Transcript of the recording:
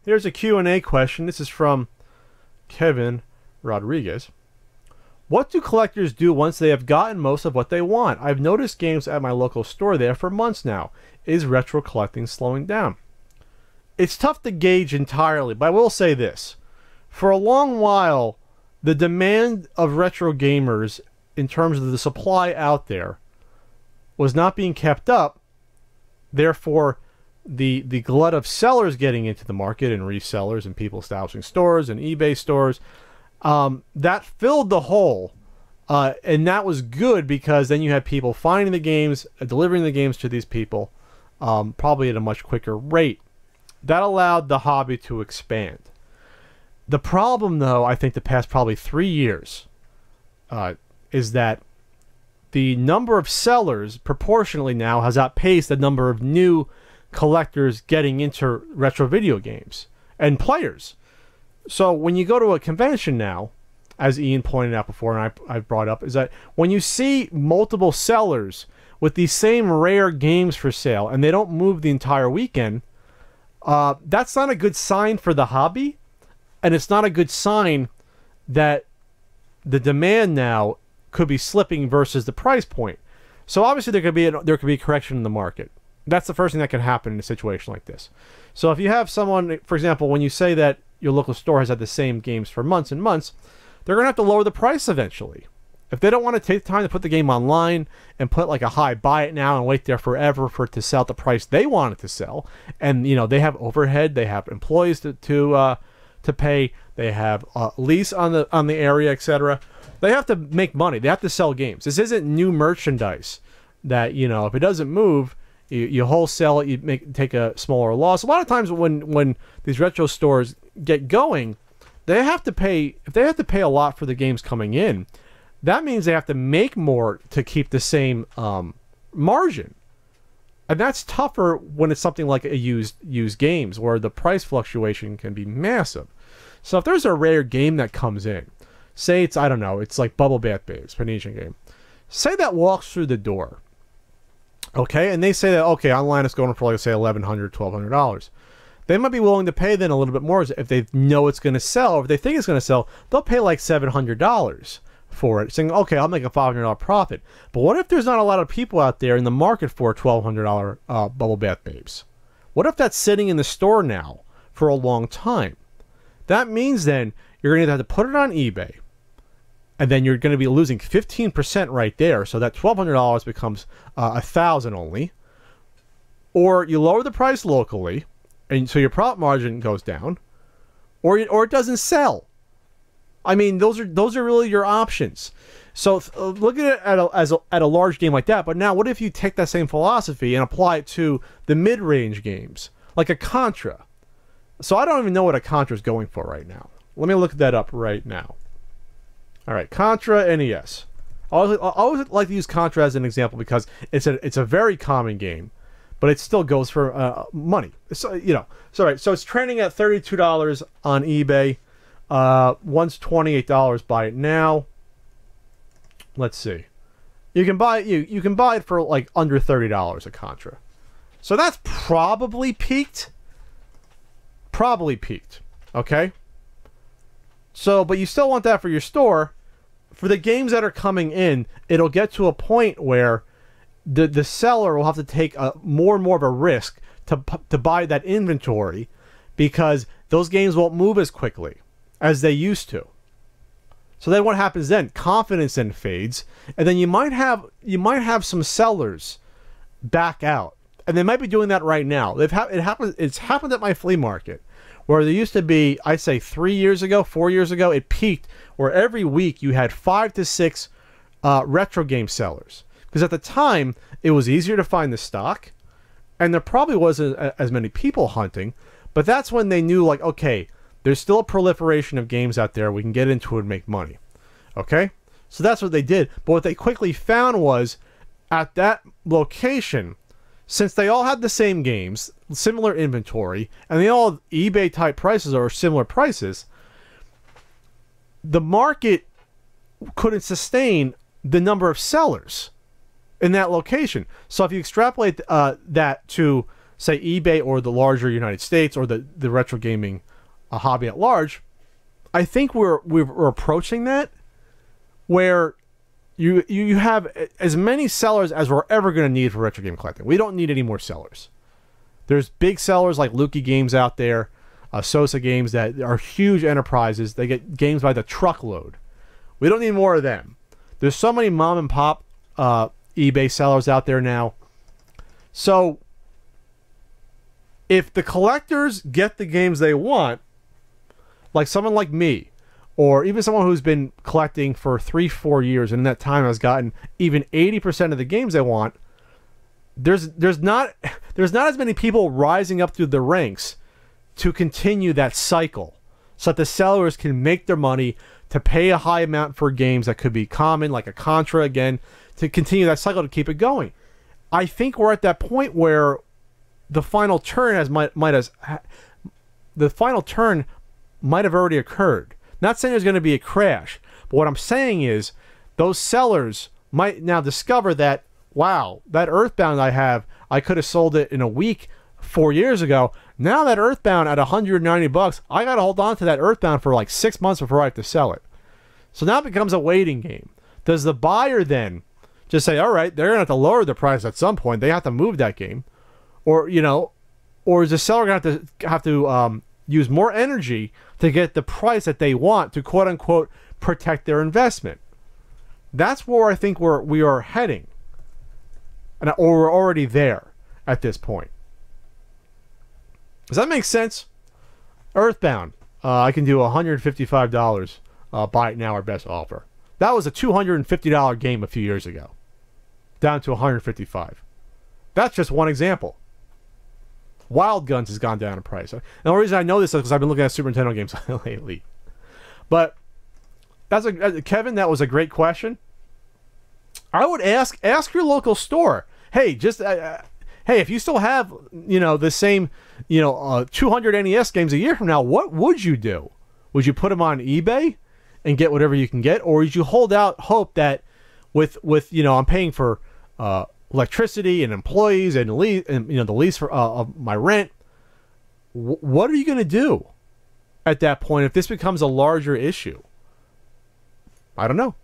Here's a Q&A question. This is from Kevin Rodriguez. What do collectors do once they have gotten most of what they want? I've noticed games at my local store there for months now. Is retro collecting slowing down? It's tough to gauge entirely, but I will say this. For a long while, the demand of retro gamers in terms of the supply out there was not being kept up. Therefore, the glut of sellers getting into the market and resellers and people establishing stores and eBay stores, that filled the hole. And that was good because then you had people finding the games, delivering the games to these people, probably at a much quicker rate. That allowed the hobby to expand. The problem, though, I think the past probably 3 years, is that the number of sellers proportionally now has outpaced the number of new collectors getting into retro video games and players. So when you go to a convention now, as Ian pointed out before and I've brought up, is that when you see multiple sellers with these same rare games for sale and they don't move the entire weekend, that's not a good sign for the hobby, and it's not a good sign that the demand now could be slipping versus the price point. So obviously there could be a correction in the market. That's the first thing that can happen in a situation like this. So if you have someone, for example, when you say that your local store has had the same games for months and months, they're going to have to lower the price eventually. If they don't want to take the time to put the game online and put like a high buy it now and wait there forever for it to sell at the price they want it to sell, and you know they have overhead, they have employees to pay, they have lease on the area, etc. They have to make money. They have to sell games. This isn't new merchandise that, you know, if it doesn't move, you wholesale it, you take a smaller loss. A lot of times when these retro stores get going, they have to pay. If they have to pay a lot for the games coming in, that means they have to make more to keep the same margin, and that's tougher when it's something like a used games where the price fluctuation can be massive. So if there's a rare game that comes in, say it's, I don't know, it's like Bubble Bath Babes, Phoenician game, say that walks through the door, okay, and they say that okay, online it's going for like say $1,100, $1,200. They might be willing to pay then a little bit more if they know it's going to sell, or if they think it's going to sell, they'll pay like $700 for it, saying, okay, I'll make a $500 profit. But what if there's not a lot of people out there in the market for $1,200 Bubble Bath Babes? What if that's sitting in the store now for a long time? That means then you're going to have to put it on eBay, and then you're going to be losing 15% right there, so that $1,200 becomes $1,000 only. Or you lower the price locally, and so your profit margin goes down, or it doesn't sell. I mean, those are really your options. So look at it at a large game like that. But now, what if you take that same philosophy and apply it to the mid-range games, like a Contra? So I don't even know what a Contra is going for right now. Let me look that up right now. All right, Contra NES. I always like to use Contra as an example because it's a very common game, but it still goes for money. So so it's trading at $32 on eBay. Once $28, buy it now. Let's see. You can buy it for like under $30 a Contra. So that's probably peaked. Probably peaked. Okay? So, but you still want that for your store. For the games that are coming in, it'll get to a point where the seller will have to take more and more of a risk to buy that inventory because those games won't move as quickly as they used to. So then what happens then? Confidence then fades, and then you might have some sellers back out, and they might be doing that right now. It's happened at my flea market, where there used to be, I say 4 years ago, it peaked where every week you had 5 to 6 retro game sellers, because at the time it was easier to find the stock, and there probably wasn't as many people hunting. But that's when they knew, like, okay, there's still a proliferation of games out there. We can get into it and make money. Okay? So that's what they did. But what they quickly found was, at that location, since they all had the same games, similar inventory, and they all have eBay-type prices or similar prices, the market couldn't sustain the number of sellers in that location. So if you extrapolate that to say eBay or the larger United States or the retro gaming hobby at large, I think we're approaching that where you have as many sellers as we're ever going to need for retro game collecting. We don't need any more sellers. There's big sellers like Lukey Games out there, Sosa Games that are huge enterprises. They get games by the truckload. We don't need more of them. There's so many mom and pop eBay sellers out there now. So if the collectors get the games they want, like someone like me, or even someone who's been collecting for 3-4 years and in that time has gotten even 80% of the games they want, there's not as many people rising up through the ranks to continue that cycle so that the sellers can make their money to pay a high amount for games that could be common, like a Contra again, to continue that cycle to keep it going. I think we're at that point where the final turn might have already occurred. Not saying there's going to be a crash, but what I'm saying is those sellers might now discover that, wow, that Earthbound I could have sold it in a week 4 years ago. Now that Earthbound at $190, I got to hold on to that Earthbound for like 6 months before I have to sell it. So now it becomes a waiting game. Does the buyer then just say, all right, they're going to have to lower the price at some point. They have to move that game. Or, or is the seller going to have to use more energy to get the price that they want to quote unquote protect their investment? That's where I think we are heading, or we're already there at this point. Does that make sense? Earthbound, I can do $155. Buy it now, our best offer. That was a $250 game a few years ago, down to $155. That's just one example. Wild Guns has gone down in price. And the reason I know this is because I've been looking at Super Nintendo games lately. But Kevin, that was a great question. I would ask your local store. Hey, just hey, if you still have the same 200 NES games a year from now, what would you do? Would you put them on eBay and get whatever you can get, or would you hold out hope that with I'm paying for electricity and employees and the lease for of my rent? What are you going to do at that point if this becomes a larger issue? I don't know.